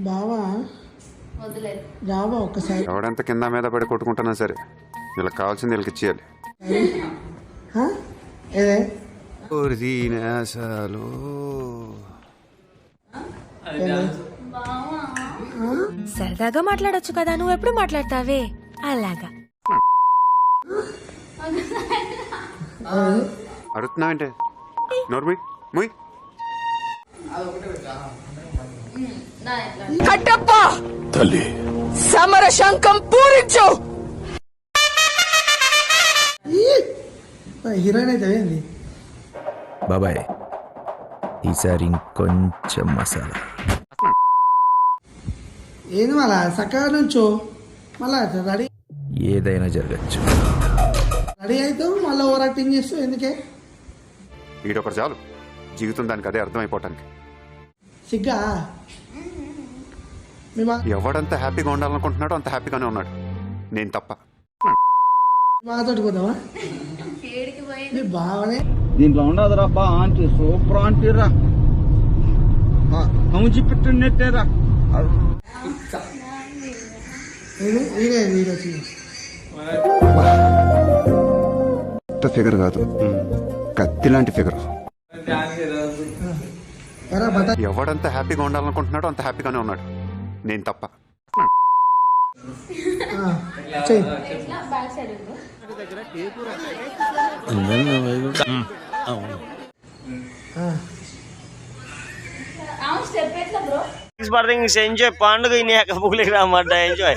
బావా రావా ఒక్కసారి. ఎవడంత కింద మీద పడి కొట్టుకుంటున్నా సరే వీళ్ళకి కావాల్సింది వీళ్ళకి ఇచ్చేయాలి. ఏదే సరదాగా మాట్లాడొచ్చు కదా, నువ్వు ఎప్పుడు మాట్లాడతావే అలాగా. అడుగుతున్నావంటే నోర్మి ముయ్. తల్లి సమర శంఖం పూరించు. హీరోయిన్ అయితే ఏంది బాబాయ్, ఈసారి ఇంకొంచెం మసాలా. ఏంది మళ్ళా సక్కగా నుంచో మళ్ళా రెడీ ఏదైనా జరగచ్చు. రెడీ అవుతావు మళ్ళీ ఓవర్ యాక్టింగ్ చేస్తావు ఎందుకే? ఈడొకరు చాలు జీవితం దానికి అదే అర్థమైపోవటానికి. సిగ్గా ఎవడంత హ్యాపీగా ఉండాలనుకుంటున్నాడో అంత హ్యాపీగానే ఉన్నాడు, నేను తప్ప. మాతోటి పోతావా? మీ బావనే దీంట్లో ఉండదురా బా ఆంటీ, సూపర్ ఆంటీరా, కౌంచి పెట్టినట్టేరా. ఫిగర్ కాదు, కత్తి లాంటి ఫిగర్. ఎవడంత హ్యాపీగా ఉండాలనుకుంటున్నాడో అంత హ్యాపీగానే ఉన్నాడు, నేను తప్ప. ఎంజాయ్ పండుగ ఎంజాయ్